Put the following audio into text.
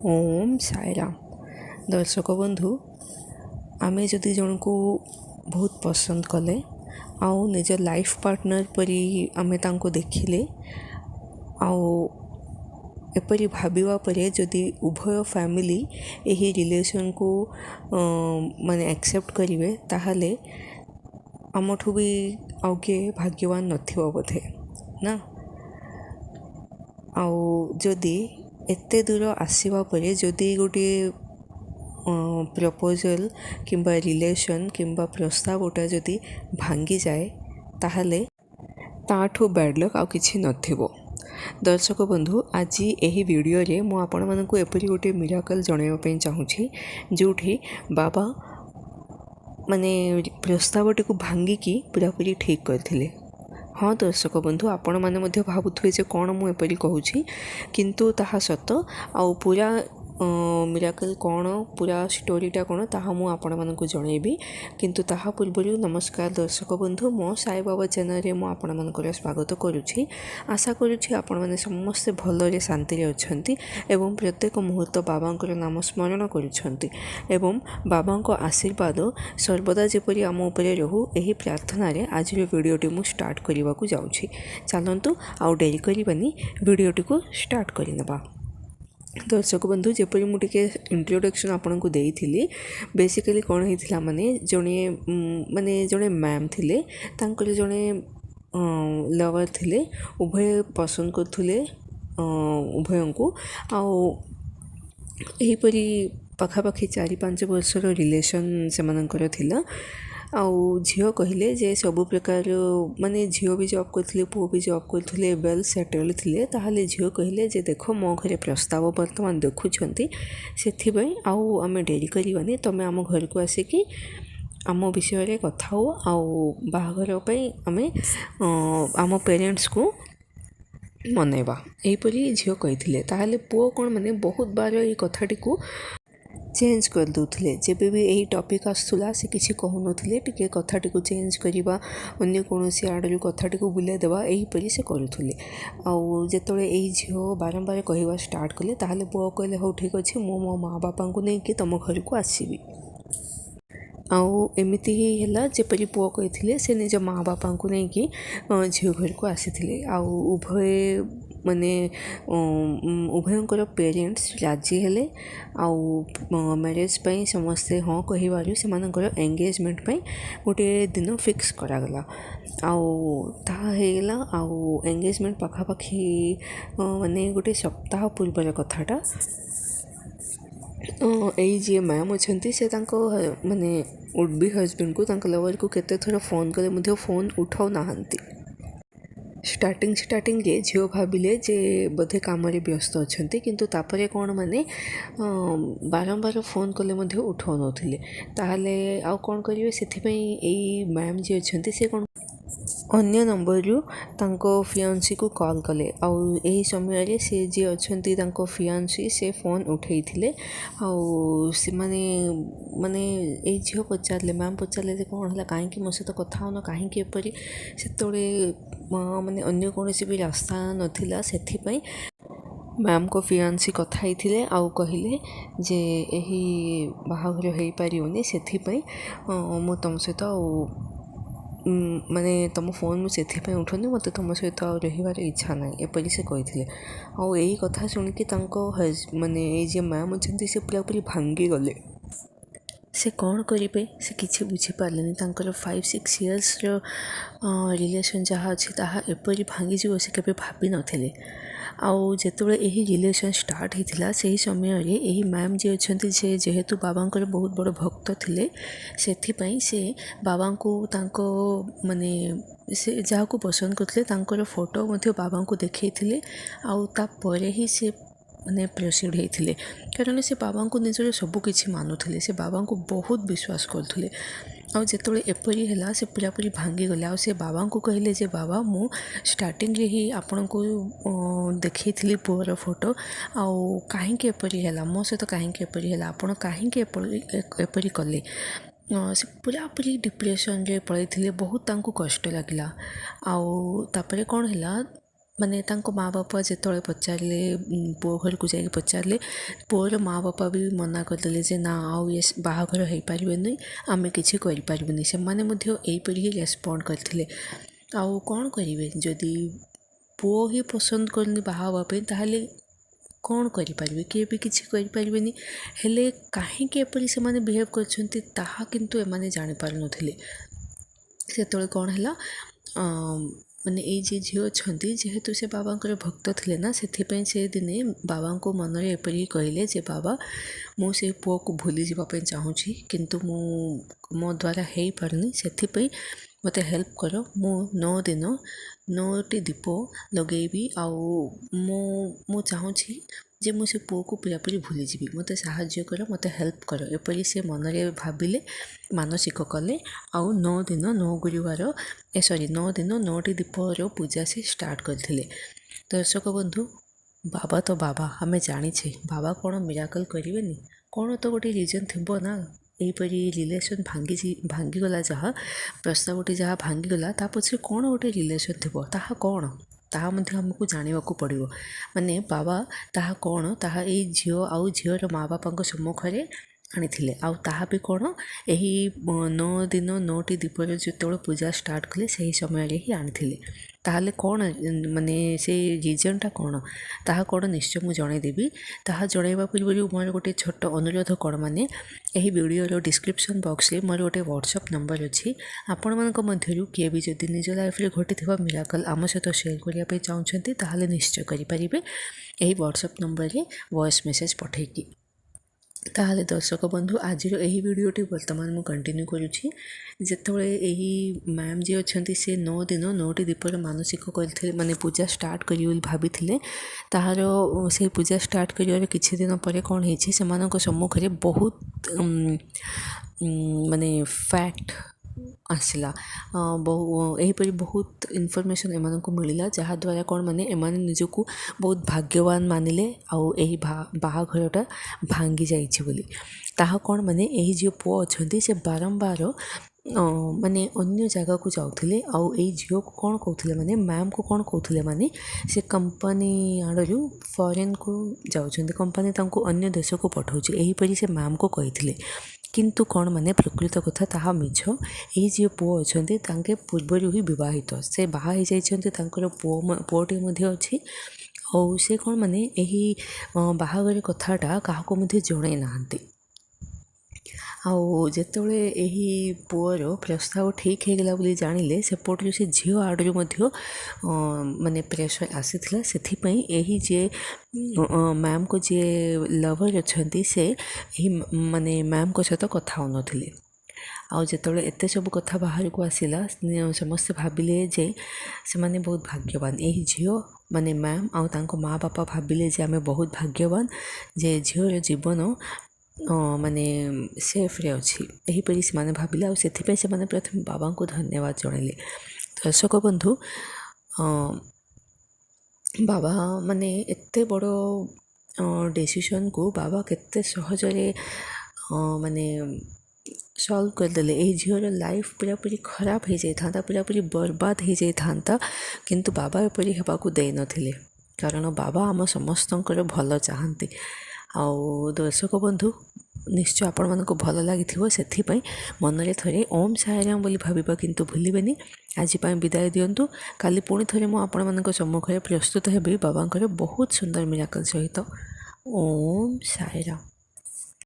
ओम साईराम। दर्शक बंधु आमे जदि जन को बहुत पसंद कले आउ निज लाइफ पार्टनर परी आमे तांको देखिले आउ एपरी भाबिवा परे जदि उभय फैमिली यही रिलेशन को माने एक्सेप्ट करिवे ताहाले आमठू भी आउ के भाग्यवान नथिबो बोधे ना। आउ जदि एते दूर आसीबा परे जदि गोटे प्रपोजल किंबा रिलेशन किंबा प्रस्तावटा जदि भांगी जाए ताहले ताठू बैड लक आउ किछि नथिबो। दर्शक बंधु आज यही वीडियो रे मु आपण मानकु एपरी गोटे मिराकल जणाइबा पई चाहूछि जोठी बाबा माने प्रस्तावटी को भांगी की पूरापूरी ठीक करथिले। हाँ दर्शक बंधु आपण मैंने भावुए जे कौन मुझे एपरी कहूँ किंतु ताहा सत आउ पूरा मिराकल कौन पूरा स्टोरीटा कौन ताहा मु आपण मानकु जणैबी। किंतु ताहा पूर्व नमस्कार दर्शक बंधु मो साई बाबा चैनल रे मु आपण मानकर स्वागत करुछि। आशा करुछि आपण माने समस्ते भलरे शांति रे अछंती एवं प्रत्येक मुहूर्त बाबांकर नाम स्मरण करुछंती एवं बाबांको आशीर्वाद सर्वदा जेपरि आम उपरे रहू एही प्रार्थना रे आज वीडियोटी मु स्टार्ट करने को जाऊँगी। चलतु आउ डेरी करबानी वीडियोटी को स्टार्ट करनेबा। दर्शक बंधु जेपरी मुझे इंट्रोडक्शन आपन को देइथिली बेसिकली कौन होता माने जड़े मैम थिले तांकर जड़े लवर थिले उभय पसंद करथुले उभय को आउ एहीपरी पाखापाखि 4-5 वर्षर रिलेशन से थिला। आउ झील कहले जे सबु प्रकार माने झील भी जॉब करथिले पुओ भी जॉब करथिले वेल सेटल्ड थिले। ताहाले झील कहले जे देखो मो घरे प्रस्ताव वर्तमान देखुछंती सेथिबई आउ आमे डेरी करिवानी तमे आम घर को आसिकी आम विषय रे कथा हो आउ बाहाघर पई आमे आम पेरेंट्स को मनैबा एहीपरी झील कहिथिले। ताहाले पुओ कोन माने बहुत बार ए कथाटी को चेंज कर दूसरे जब भी यही टॉपिक आसूला से किसी कहूनथिले टिके कथाटी को चेंज करवा अन्य कौन आड़ू कथाटी को बुलाई देवा यहीपरी से करुले। आउ जेतोले एही झील बारंबार कहवा स्टार्ट कले ताहले पुओ कहले हो ठीक अच्छे मु मो माँ बापा को नहीं कि तुम घर को आसबि। आउ एमती ही है जेपरी पुओ कही से निज माँ बापा को नहीं कि झील घर को आसी आउ उभय माने उभयंकर पेरेंट्स राजी हेले आउ मैरिज पई समस्ते हाँ कहबारू से एंगेजमेंट पई गोटे दिन फिक्स करागला आउ ताहा हेगला आउ एंगेजमेंट पाखापाखि माने गोटे सप्ताह पूर्वर कथाटा। यही जी मैम अच्छी से माने वुड बी हजबैंड को लवर को केते थोड़ा फोन कले मुझे फोन उठाऊ नाहंती। स्टार्टिंग रे झील भाविले जे बोधे काम व्यस्त अच्छा किंतु तापरे कौन माने बारंबार फोन कले मुझे उठाऊ नथिले। ताहले आउ कौन करिवे सेथिपई एई मैम जी अच्छी से कौन अन्य नंबर रु तांको फियांसी को कॉल कले आउ एही समय रे से जी अच्छी तांको फियांसी से फोन उठेइथिले आउ से माने ए झील पचारे मैम पचारे कौन है कहीं मो सहित कथा होन कहीं एपरी सेतोले माने अन्य कौन भी रास्ता नथिला सेथिपई मैम को फियांसी कथा ही आउ कहले जे यही बाहाघर हो पारियोनी सेथिपई मु तुम सहित माने तुम फोन मुझे उठुनी मत तुम सहित रही इच्छा ना एपरी से कही आउ यही कथा शुणिकी माने ये मैम अच्छे से पूरापूरी भांगी गले। से कौन करेंगे से किसी बुझीपारे 5-6 इयर्स रिलेशन जहाँ अच्छी ताहा एपरी भांगी जीव से केबे भाभी नथिले। आउ जेतोले एही रिलेशन स्टार्ट होता से समय रे एही मैम जी अच्छी से जेहेतु बाबांकर बहुत बड़ भक्त थिले सेथिपई से बाबा को तांको माने से जहाँ को पसंद करते तांकर फोटो मध्य बाबा को देखते आउ तापरे ही से माने प्रोसीड होते कारण से बाबा को निजर सबकि मानुले से बाबा को बहुत विश्वास करते आउ जेतोले एपरी है से पूरापूरी भांगी गले आउ से बाबा को कहले जे बाबा मु स्टार्टिंग रे ही आपण को देखी पुअर फोटो आउ कहीं एपरी है मो सहित कहीं एपरी है आपण कहीं एपरी कले से पूरापूरी डिप्रेशन रे पड़े बहुत तांको कष्ट लगिला आउ तापरे कौन है ମାନେ ତାଙ୍କ ମାଆ ବାପା ଯେତେବେଳେ ପଚାରିଲେ ପୁଅ ଘରକୁ ଯାଇକି ପଚାରିଲେ ପୁଅର ମାଆ ବାପା ବି ମନା କରିଦେଲେ ଯେ ନା ଆଉ ଏ ବାହାଘର ହେଇପାରିବନି, ଆମେ କିଛି କରିପାରିବୁନି। ସେମାନେ ମଧ୍ୟ ଏହିପରି ହିଁ ରେସ୍ପଣ୍ଡ କରିଥିଲେ। ଆଉ କ'ଣ କରିବେ, ଯଦି ପୁଅ ହିଁ ପସନ୍ଦ କରୁନି ବାହା ହେବା ପାଇଁ ତାହେଲେ କ'ଣ କରିପାରିବେ, କିଏ ବି କିଛି କରିପାରିବେନି। ହେଲେ କାହିଁକି ଏପରି ସେମାନେ ବିହେଭ୍ କରିଛନ୍ତି ତାହା କିନ୍ତୁ ଏମାନେ ଜାଣିପାରୁନଥିଲେ। ସେତେବେଳେ କ'ଣ ହେଲା, ମାନେ ଏଇ ଯେ ଝିଅ ଅଛନ୍ତି ଯେହେତୁ ସେ ବାବାଙ୍କର ଭକ୍ତ ଥିଲେ ନା, ସେଥିପାଇଁ ସେ ଦିନେ ବାବାଙ୍କୁ ମନରେ ଏପରି କହିଲେ ଯେ ବାବା, ମୁଁ ସେ ପୁଅକୁ ଭୁଲି ଯିବା ପାଇଁ ଚାହୁଁଛି, କିନ୍ତୁ ମୋ ଦ୍ୱାରା ହେଇପାରୁନି, ସେଥିପାଇଁ ମୋତେ ହେଲ୍ପ କର। ମୁଁ 9 ଦିନ 9ଟି ଦୀପ ଲଗେଇବି, ଆଉ ମୁଁ ଚାହୁଁଛି ଯେ ମୁଁ ସେ ପୁଅକୁ ପୁରାପୁରି ଭୁଲିଯିବି, ମୋତେ ସାହାଯ୍ୟ କର, ମୋତେ ହେଲ୍ପ କର। ଏପରି ସେ ମନରେ ଭାବିଲେ, ମାନସିକ କଲେ, ଆଉ 9 ଦିନ 9 ଗୁରୁବାର 9 ଦିନ 9ଟି ଦୀପର ପୂଜା ସେ ଷ୍ଟାର୍ଟ କରିଥିଲେ। ଦର୍ଶକ ବନ୍ଧୁ, ବାବା ତ ବାବା, ଆମେ ଜାଣିଛେ ବାବା କ'ଣ ମିରାକଲ୍ କରିବେନି? କ'ଣ ତ ଗୋଟେ ରିଜନ୍ ଥିବ ନା। ଏହିପରି ରିଲେସନ୍ ଭାଙ୍ଗିଗଲା, ଯାହା ପ୍ରସ୍ତାବଟି ଯାହା ଭାଙ୍ଗିଗଲା, ତା ପଛରେ କ'ଣ ଗୋଟେ ରିଲେସନ୍ ଥିବ। ତାହା କ'ଣ, ତାହା ମଧ୍ୟ ଆମକୁ ଜାଣିବାକୁ ପଡ଼ିବ। ମାନେ ବାବା ତାହା କ'ଣ, ତାହା ଏଇ ଝିଅ ଆଉ ଝିଅର ମାଆ ବାପାଙ୍କ ସମ୍ମୁଖରେ ଆଣିଥିଲେ। ଆଉ ତାହା ବି କ'ଣ, ଏହି 9 ଦିନ 9ଟି ଦୀପର ଯେତେବେଳେ ପୂଜା ଷ୍ଟାର୍ଟ କଲେ ସେହି ସମୟରେ ହିଁ ଆଣିଥିଲେ। ତାହେଲେ କ'ଣ, ମାନେ ସେ ରିଜନ୍ଟା କ'ଣ, ତାହା କ'ଣ ନିଶ୍ଚୟ ମୁଁ ଜଣାଇଦେବି। ତାହା ଜଣାଇବା ପୂର୍ବରୁ ମୋର ଗୋଟେ ଛୋଟ ଅନୁରୋଧ କ'ଣ, ମାନେ ଏହି ଭିଡ଼ିଓର ଡିସ୍କ୍ରିପ୍ସନ୍ ବକ୍ସରେ ମୋର ଗୋଟେ ହ୍ୱାଟ୍ସଆପ୍ ନମ୍ବର ଅଛି। ଆପଣମାନଙ୍କ ମଧ୍ୟରୁ କିଏ ବି ଯଦି ନିଜ ଲାଇଫ୍ରେ ଘଟିଥିବା ମିରାକଲ୍ ଆମ ସହିତ ସେୟାର କରିବା ପାଇଁ ଚାହୁଁଛନ୍ତି ତାହେଲେ ନିଶ୍ଚୟ କରିପାରିବେ ଏହି ହ୍ୱାଟ୍ସଆପ୍ ନମ୍ବରରେ ଭଏସ୍ ମେସେଜ୍ ପଠାଇକି। ତାହେଲେ ଦର୍ଶକ ବନ୍ଧୁ, ଆଜିର ଏହି ଭିଡ଼ିଓଟି ବର୍ତ୍ତମାନ ମୁଁ କଣ୍ଟିନ୍ୟୁ କରୁଛି। ଯେତେବେଳେ ଏହି ମ୍ୟାମ୍ ଯିଏ ଅଛନ୍ତି ସେ 9 ଦିନ 9ଟି ଦୀପର ମାନସିକ କରିଥିଲେ, ମାନେ ପୂଜା ଷ୍ଟାର୍ଟ କରିବେ ବୋଲି ଭାବିଥିଲେ, ତାହାର ସେ ପୂଜା ଷ୍ଟାର୍ଟ କରିବାର କିଛି ଦିନ ପରେ କ'ଣ ହେଇଛି, ସେମାନଙ୍କ ସମ୍ମୁଖରେ ବହୁତ ମାନେ ଫ୍ୟାକ୍ଟ ଆସିଲା। ଏହିପରି ବହୁତ ଇନଫର୍ମେସନ୍ ଏମାନଙ୍କୁ ମିଳିଲା, ଯାହାଦ୍ୱାରା କ'ଣ, ମାନେ ଏମାନେ ନିଜକୁ ବହୁତ ଭାଗ୍ୟବାନ ମାନିଲେ ଆଉ ଏହି ବାହାଘରଟା ଭାଙ୍ଗି ଯାଇଛି ବୋଲି। ତାହା କ'ଣ, ମାନେ ଏହି ଯେଉଁ ପୁଅ ଅଛନ୍ତି ସେ ବାରମ୍ବାର ମାନେ ଅନ୍ୟ ଜାଗାକୁ ଯାଉଥିଲେ, ଆଉ ଏଇ ଝିଅକୁ କ'ଣ କହୁଥିଲେ, ମାନେ ମ୍ୟାମ୍କୁ କ'ଣ କହୁଥିଲେ, ମାନେ ସେ କମ୍ପାନୀ ଆଡ଼ରୁ ଫରେନ୍କୁ ଯାଉଛନ୍ତି, କମ୍ପାନୀ ତାଙ୍କୁ ଅନ୍ୟ ଦେଶକୁ ପଠାଉଛି, ଏହିପରି ସେ ମ୍ୟାମ୍କୁ କହିଥିଲେ। କିନ୍ତୁ କ'ଣ, ମାନେ ପ୍ରକୃତ କଥା ତାହା ମିଛ। ଏହି ଯିଏ ପୁଅ ଅଛନ୍ତି ତାଙ୍କେ ପୂର୍ବରୁ ହିଁ ବିବାହିତ, ସେ ବାହା ହେଇଯାଇଛନ୍ତି, ତାଙ୍କର ପୁଅଟିଏ ମଧ୍ୟ ଅଛି। ଆଉ ସେ କ'ଣ, ମାନେ ଏହି ବାହାଘର କଥାଟା କାହାକୁ ମଧ୍ୟ ଜଣାଇ ନାହାନ୍ତି। ଆଉ ଯେତେବେଳେ ଏହି ପୁଅର ପ୍ରସ୍ତାବ ଠିକ୍ ହେଇଗଲା ବୋଲି ଜାଣିଲେ, ସେପଟରୁ ସେ ଝିଅ ଆଡ଼ରୁ ମଧ୍ୟ ମାନେ ପ୍ରେସର୍ ଆସିଥିଲା। ସେଥିପାଇଁ ଏହି ଯିଏ ମ୍ୟାମ୍ଙ୍କ ଯିଏ ଲଭର୍ ଅଛନ୍ତି, ସେ ଏହି ମାନେ ମ୍ୟାମ୍ଙ୍କ ସହିତ କଥା ହେଉନଥିଲେ। ଆଉ ଯେତେବେଳେ ଏତେ ସବୁ କଥା ବାହାରକୁ ଆସିଲା, ସମସ୍ତେ ଭାବିଲେ ଯେ ସେମାନେ ବହୁତ ଭାଗ୍ୟବାନ। ଏହି ଝିଅ ମାନେ ମ୍ୟାମ୍ ଆଉ ତାଙ୍କ ମାଆ ବାପା ଭାବିଲେ ଯେ ଆମେ ବହୁତ ଭାଗ୍ୟବାନ ଯେ ଝିଅର ଜୀବନ ମାନେ ସେଫ୍ରେ ଅଛି, ଏହିପରି ସେମାନେ ଭାବିଲେ। ଆଉ ସେଥିପାଇଁ ସେମାନେ ପ୍ରଥମେ ବାବାଙ୍କୁ ଧନ୍ୟବାଦ ଜଣାଇଲେ। ଦର୍ଶକ ବନ୍ଧୁ, ବାବା ମାନେ ଏତେ ବଡ଼ ଡିସିସନ୍କୁ ବାବା କେତେ ସହଜରେ ମାନେ ସଲ୍ଭ କରିଦେଲେ। ଏହି ଝିଅର ଲାଇଫ୍ ପୁରାପୁରି ଖରାପ ହେଇଯାଇଥାନ୍ତା, ପୁରାପୁରି ବର୍ବାଦ ହେଇଯାଇଥାନ୍ତା, କିନ୍ତୁ ବାବା ଏପରି ହେବାକୁ ଦେଇନଥିଲେ, କାରଣ ବାବା ଆମ ସମସ୍ତଙ୍କର ଭଲ ଚାହାନ୍ତି। ଆଉ ଦର୍ଶକ ବନ୍ଧୁ, ନିଶ୍ଚୟ ଆପଣମାନଙ୍କୁ ଭଲ ଲାଗିଥିବ, ସେଥିପାଇଁ ମନରେ ଥରେ ଓମ୍ ସାଇରାମ୍ ବୋଲି ଭାବିବା କିନ୍ତୁ ଭୁଲିବେନି। ଆଜି ପାଇଁ ବିଦାୟ ଦିଅନ୍ତୁ। କାଲି ପୁଣି ଥରେ ମୁଁ ଆପଣମାନଙ୍କ ସମ୍ମୁଖରେ ପ୍ରସ୍ତୁତ ହେବି ବାବାଙ୍କର ବହୁତ ସୁନ୍ଦର ମିରାକଲ୍ ସହିତ। ଓମ୍ ସାଇରାମ୍।